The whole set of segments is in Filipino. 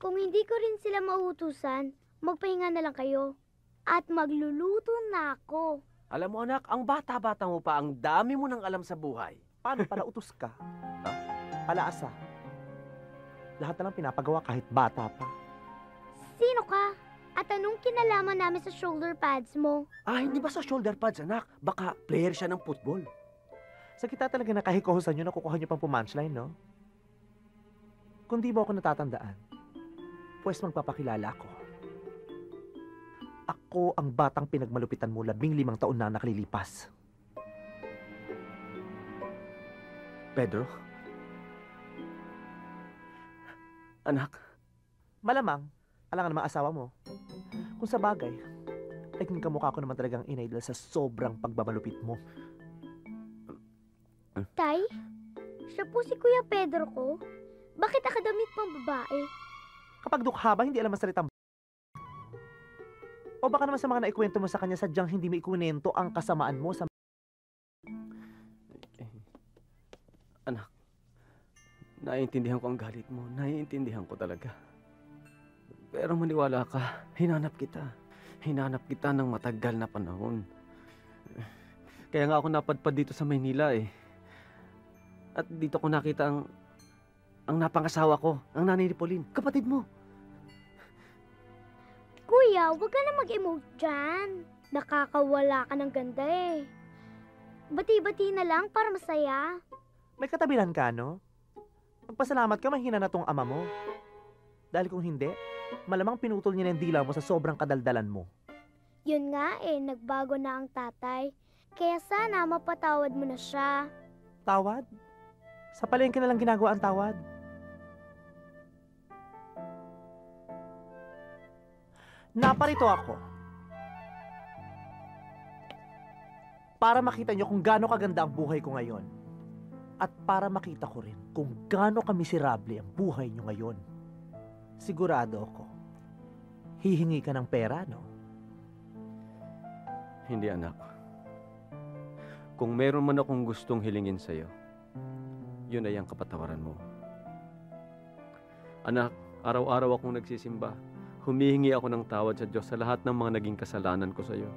Kung hindi ko rin sila mauutusan, magpahinga na lang kayo. At magluluto na ako. Alam mo anak, ang bata-bata mo pa, ang dami mo nang alam sa buhay. Paano pala utos ka? Palaasa. Lahat na lang pinapagawa kahit bata pa. Sino ka? At anong kinalaman namin sa shoulder pads mo? Hindi ba sa shoulder pads, anak? Baka player siya ng football. Sa kita talaga nakahikohosan nyo, nakukuha nyo pang pumunchline, no? Kung di mo ako natatandaan, pues magpapakilala ako. Ako ang batang pinagmalupitan mo 15 taon na nakalilipas. Pedro? Anak? Malamang, alangan naman asawa mo. Kung sa bagay, naging kamukha ko naman talagang inay dahil sa sobrang pagbabalupit mo. Tay? Siya po si Kuya Pedro ko? Bakit akadamit pang babae? Kapag dukha ba, hindi alam ang salitang o baka naman sa mga naikwento mo sa kanya, sadyang hindi mo ikunento ang kasamaan mo sa... Anak, naiintindihan ko ang galit mo. Naiintindihan ko talaga. Pero maniwala ka, hinanap kita. Hinanap kita ng matagal na panahon. Kaya nga ako napadpad dito sa Maynila eh. At dito ko nakita ang napangasawa ko, ang nanay ni Pauline, kapatid mo. Kuya, huwag ka na mag-emote dyan. Nakakawala ka ng ganda eh. Bati-bati na lang para masaya. May katabilan ka, no? Magpasalamat ka, mahina na tong ama mo. Dahil kung hindi, malamang pinutol niya ng dila mo sa sobrang kadaldalan mo. Yun nga eh, nagbago na ang tatay. Kaya sana mapatawad mo na siya. Tawad? Sa palengke na lang ginagawa ang tawad. Naparito ako para makita nyo kung gaano kaganda ang buhay ko ngayon. At para makita ko rin kung gaano kamiserable ang buhay nyo ngayon. Sigurado ako, hihingi ka ng pera, no? Hindi anak. Kung meron man akong gustong hilingin sa'yo, yun ay ang kapatawaran mo. Anak, araw-araw akong nagsisimba. Humihingi ako ng tawad sa Diyos sa lahat ng mga naging kasalanan ko sa iyo.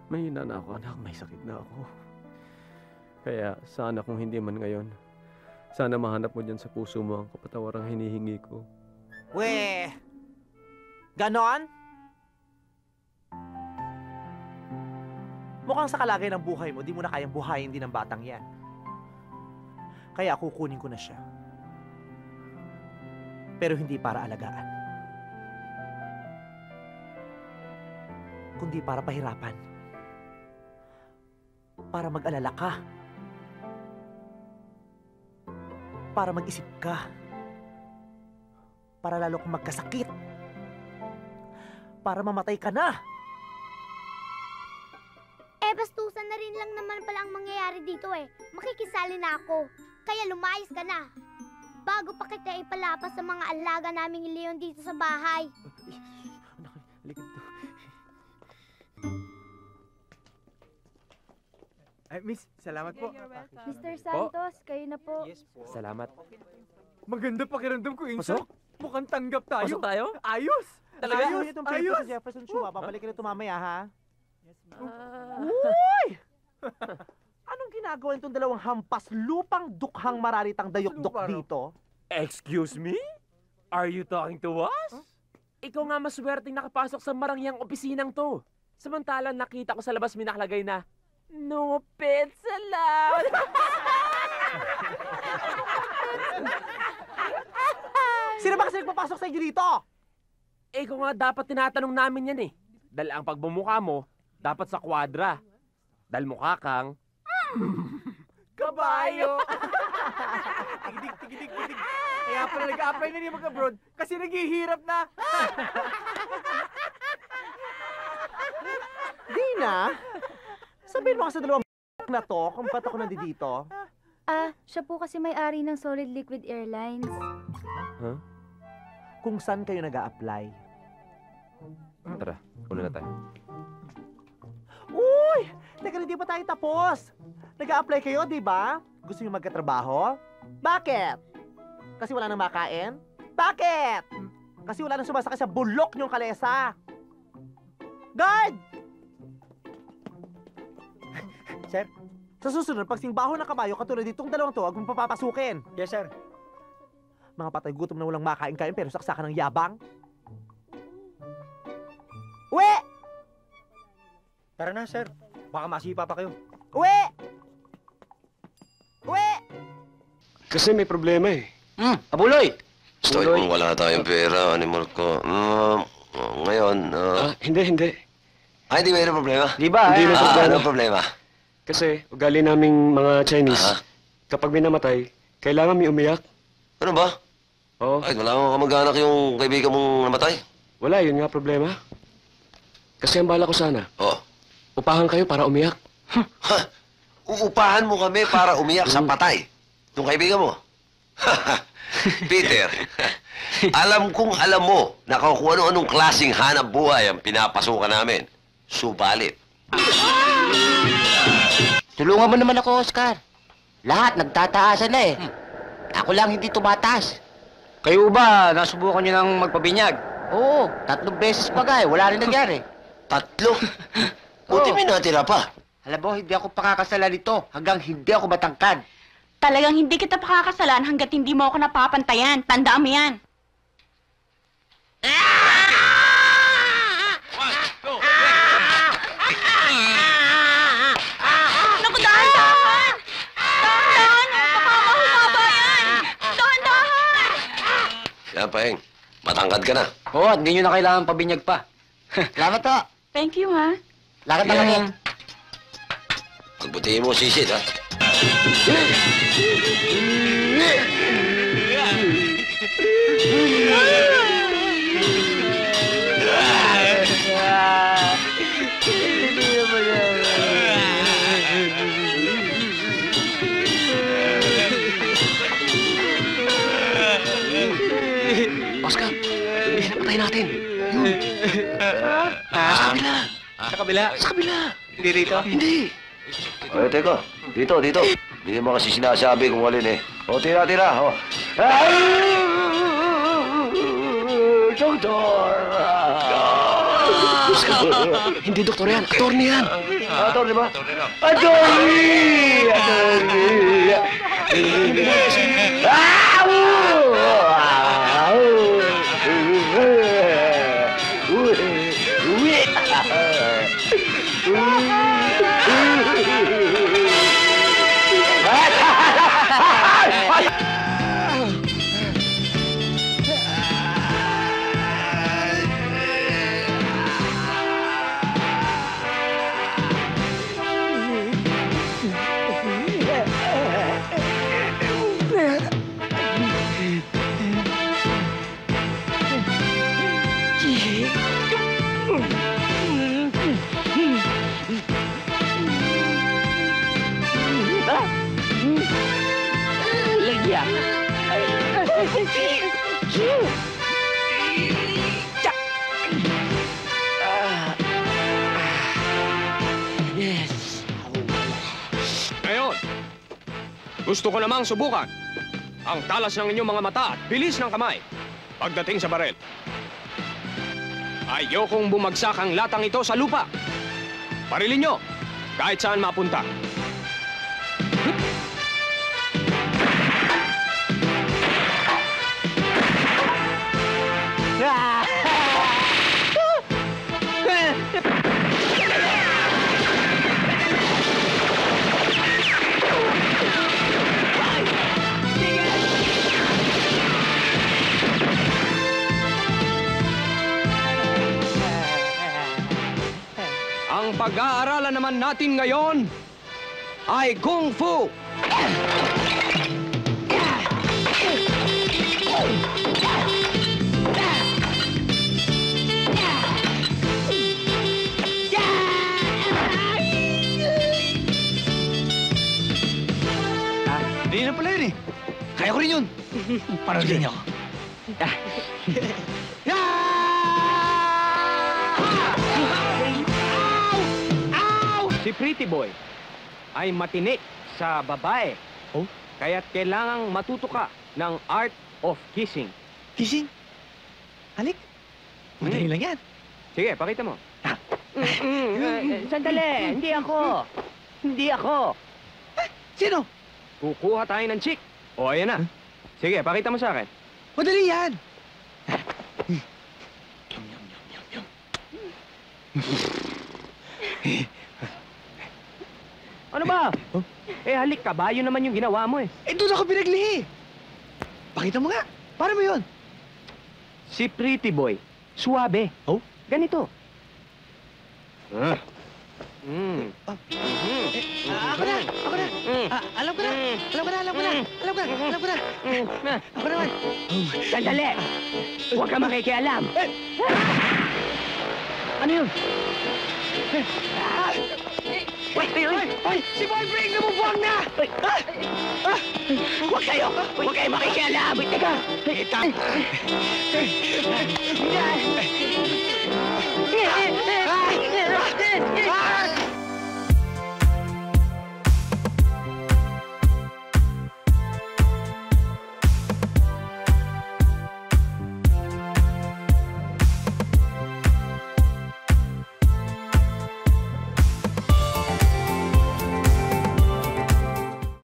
Mahina na ako, anak. May sakit na ako. Kaya sana kung hindi man ngayon, sana mahanap mo dyan sa puso mo ang kapatawarang hinihingi ko. Weh! Ganon? Mukhang sa kalagay ng buhay mo, di mo na kayang buhayin din ng batang yan. Kaya kukunin ko na siya. Pero hindi para alagaan. Kundi para pahirapan. Para mag-alala ka. Para mag-isip ka. Para lalo kang magkasakit. Para mamatay ka na. Bastusan na rin lang naman pala ang mangyayari dito eh. Makikisali na ako. Kaya lumayas ka na. Bago pa kita ipalapas sa mga alaga naming leon dito sa bahay. Anak, halika dito. Ay, miss, salamat po. Mr. Santos, kayo na po. Yes po. Salamat. Maganda pakiramdam ko, Insan. Pasok? Mukhang tanggap tayo. Pasok tayo? Ayos! Talaga? Ayos! Itong Ayos! sa Jefferson Chua, babalikin na ito mamaya, ha? Ah. Uy! Anong ginagawa nitong dalawang hampas lupang dukhang mararitang dayok-dok Lupa, no? dito? Excuse me? Are you talking to us? Huh? Ikaw nga maswerteng nakapasok sa marangyang opisinang to. Samantalang nakita ko sa labas may nakalagay na, "No pets allowed." Sino ba kasi nagpapasok sa inyo dito? Ikaw nga dapat tinatanong namin yan eh. Dahil ang pagbumukha mo, dapat sa kwadra. Dahil mukha kang... Kabayo! Tigidig, tigidig, tigidig. Kaya pala nag-a-apply na niya mag-abroad kasi naghihirap na. Dina, sabihin mo kasi sa dalawang na to kung ba't ako nandito. Siya po kasi may-ari ng Solid Liquid Airlines. Huh? Kung saan kayo nag-a-apply. Tara, una na tayo. Uy! Teka, hindi pa tayo tapos. Nag-a-apply kayo, di ba? Gusto niyo magkatrabaho? Bakit? Kasi wala nang makain? Bakit? Kasi wala nang sumasakay sa bulok niyong kalesa. Guard! Sir? Sa susunod, pag singbaho ng kabayo katulad ditong dalawang to, huwag mong papapasukin. Yes, sir. Mga patay gutom na walang makain-kain pero saksakan ng yabang. Uwi! Tara na, sir. Baka masipa pa kayo. Uwi! Uwi! Kasi may problema eh. Abuloy! Stoy, kung wala tayong pera, animal ko. Ngayon, Hindi. hindi may problema. Di ba? Hindi na problema. Ano problema? Kasi ugali naming mga Chinese, Ah, kapag may namatay, kailangan may umiyak. ano ba? Oo. Ay, wala akong kamag-anak yung kaibigan mong namatay. Wala, yun nga problema. Kasi ang bala ko sana, Oh. upahan kayo para umiyak. Ha? Uupahan mo kami para umiyak sa patay. Nung kaibigan mo. Peter, alam kong alam mo na kung ano-anong klaseng hanap buhay ang pinapasukan namin. Subalit. Tulungan mo naman ako, Oscar. Lahat nagtataasan na eh. Ako lang hindi tumataas. Kayo ba, nasubukan nyo ng magpabinyag? Oo, 3 beses pa ga eh. Wala rin nangyari. 3? Buti may natira pa. Alam mo, hindi ako pakakasalan nito hanggang hindi ako matangkad. Talagang hindi kita pakakasalan hanggat hindi mo ako napapantayan. Tandaan mo yan. Naku, dahan-dahan! Dahan-dahan! Baka mahumaba yan! Dahan-dahan! Yan, Paeng. Matangkad ka na. Oo, at hindi nyo na kailangan pabinyag pa. Salamat to. Thank you, ha? Lakad na kami. Pagbutihin mo, sisid, ha? Oscar, hindi na patay natin. Sa kabila? Sa kabila. Hindi rito? Hindi. Ay, teka. Dito. Hindi mo kasi sinasabi kung alin eh. O, tira. O. Doktor! Hindi doktor yan. Attorney yan. Doktor, di ba? Attorney! Ngayon, gusto ko namang subukan ang talas ng inyong mga mata at bilis ng kamay pagdating sa barel. Ayokong bumagsak ang latang ito sa lupa. Parilin nyo, kahit saan mapunta. Ang pag-aaralan naman natin ngayon ay Kung Fu! Hindi na pala yun eh. Kaya ko rin yun. Parang din ako. Si Pretty Boy ay matinik sa babae. Oh? Kaya't kailangang matuto ka ng art of kissing. Kissing? Halik? Madali lang yan. Sige, pakita mo. Sandali, hindi ako. Hindi ako. Sino? Kukuha tayo ng chick. O, ayan na. Sige, pakita mo sa akin. Madali yan. Ano ba? Eh, halik, kabayo naman yung ginawa mo eh. Eh, doon ako pinaglihi. Pakita mo nga. Paano mo yun? Si Pretty Boy, suwabe. Oh? Ganito. Ako na! Ako na! Alam ko na! Alam ko na! Alam ko na! Alam ko na! Alam ko na! Ako naman! Sandali! Huwag ka makikialam! Ano yun? Ay! Si Boy Break namubuwang na! Huwag kayo! Huwag kayo makikialam! Teka!